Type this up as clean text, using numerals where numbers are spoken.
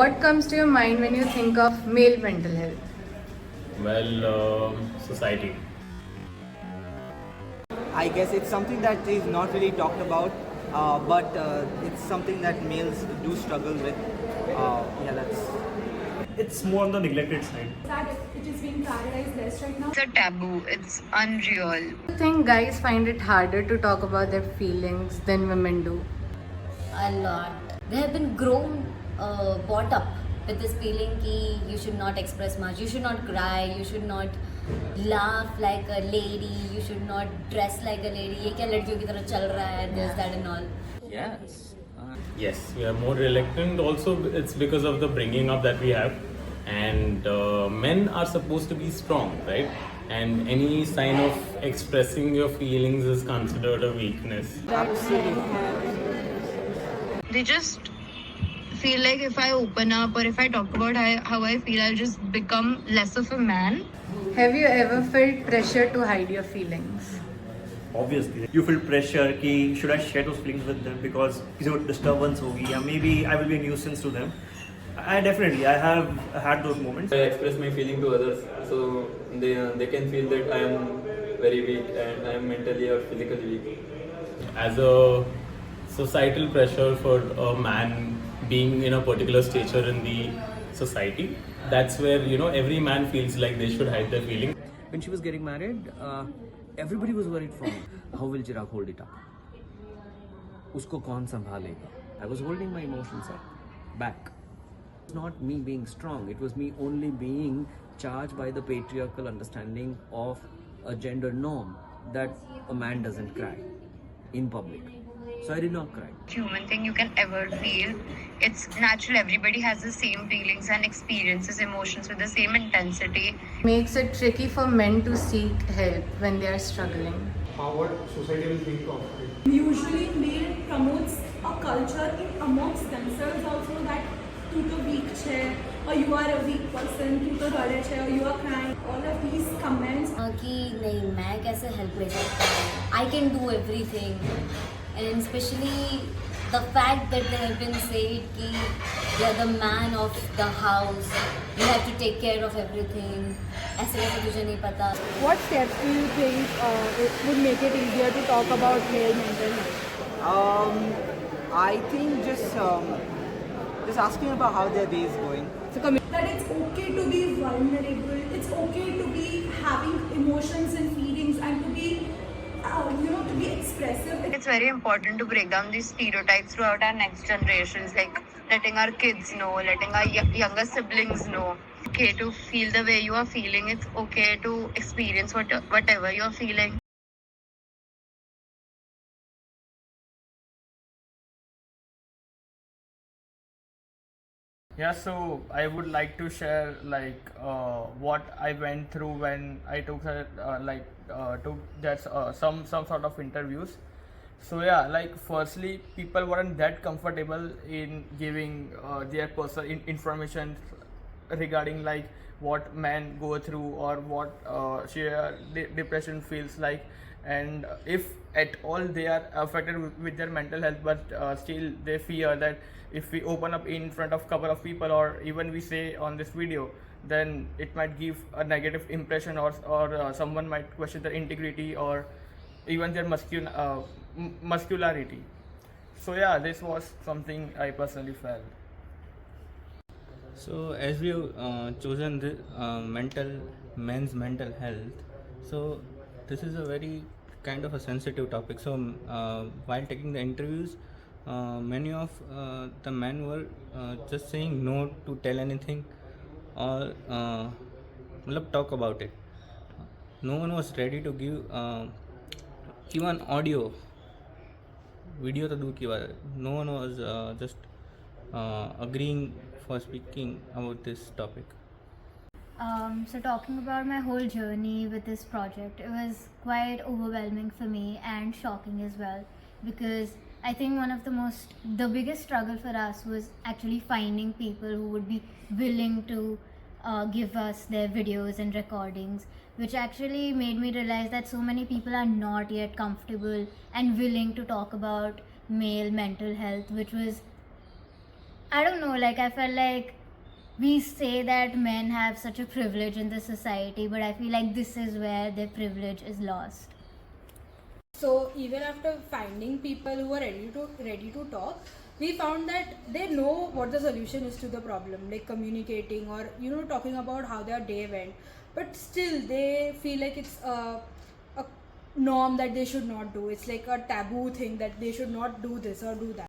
What comes to your mind when you think of male mental health? Society. I guess it's something that is not really talked about, but it's something that males do struggle with. Yeah, that's. It's more on the neglected side. That it is being prioritized less right now. It's a taboo. It's unreal. Do you think guys find it harder to talk about their feelings than women do? A lot. They have been brought up with this feeling कि you should not express much, you should not cry, you should not laugh like a lady, you should not dress like a lady. ये क्या लड़कियों की तरह चल रहा है, this, that and all. Yes. Yes, we are more reluctant. Also, it's because of the bringing up that we have, and men are supposed to be strong, right? And any sign of expressing your feelings is considered a weakness. Absolutely. They just feel like if I open up or if I talk about how I feel, I'll just become less of a man. Have you ever felt pressure to hide your feelings? Obviously, you feel pressure कि should I share those feelings with them because किसी को disturbance होगी या maybe I will be a nuisance to them. I have had those moments. I express my feeling to others, so they can feel that I am very weak and I am mentally or physically weak. As a societal pressure for a man being in a particular stature in the society, that's where every man feels like they should hide their feelings. When she was getting married, everybody was worried for me. How will Chirag hold it up? Usko kaun sambhalega? I was holding my emotions back. It's not me being strong. It was me only being charged by the patriarchal understanding of a gender norm that a man doesn't cry in public. So I did not cry. Human thing you can ever feel. It's natural. Everybody has the same feelings and experiences, emotions with the same intensity. Makes it tricky for men to seek help when they are struggling. What society will think of it. Usually, male promotes a culture in amongst themselves also that तू तो weak है or you are a weak person, तू तो डरे है or you are crying. All of these comments. कि नहीं मैं कैसे help ले सकता हूँ? I can do everything, and especially the fact that they have been said कि you're the man of the house, you have to take care of everything. ऐसे कैसे तुझे नहीं पता? What steps do you think it would make it easier to talk about male mental health? I think just asking about how their day is going. That it's okay to be vulnerable. It's okay to be having emotions and feelings and to be, to be expressive. It's very important to break down these stereotypes throughout our next generations, like letting our kids know, letting our younger siblings know. It's okay to feel the way you are feeling. It's okay to experience whatever you are feeling. Yeah, so I would like to share what I went through when I took some sort of interviews. So yeah, firstly, people weren't that comfortable in giving their personal information regarding what men go through or what sheer depression feels like, and if at all they are affected with their mental health, but still they fear that if we open up in front of couple of people or even we say on this video, then it might give a negative impression or someone might question their integrity or even their muscularity. So yeah, this was something I personally felt. So as we chosen the men's mental health, so this is a very kind of a sensitive topic. So while taking the interviews, many of the men were just saying no to tell anything or talk about it. No one was ready to give even audio, video to do kiwa. No one was just agreeing for speaking about this topic. So talking about my whole journey with this project, it was quite overwhelming for me and shocking as well, because I think one of the biggest struggle for us was actually finding people who would be willing to give us their videos and recordings, which actually made me realize that so many people are not yet comfortable and willing to talk about male mental health, which was I don't know, like I felt like we say that men have such a privilege in the society, but I feel like this is where their privilege is lost. So even after finding people who are ready to talk, we found that they know what the solution is to the problem, like communicating or talking about how their day went, but still they feel like it's a norm that they should not do. It's like a taboo thing that they should not do this or do that.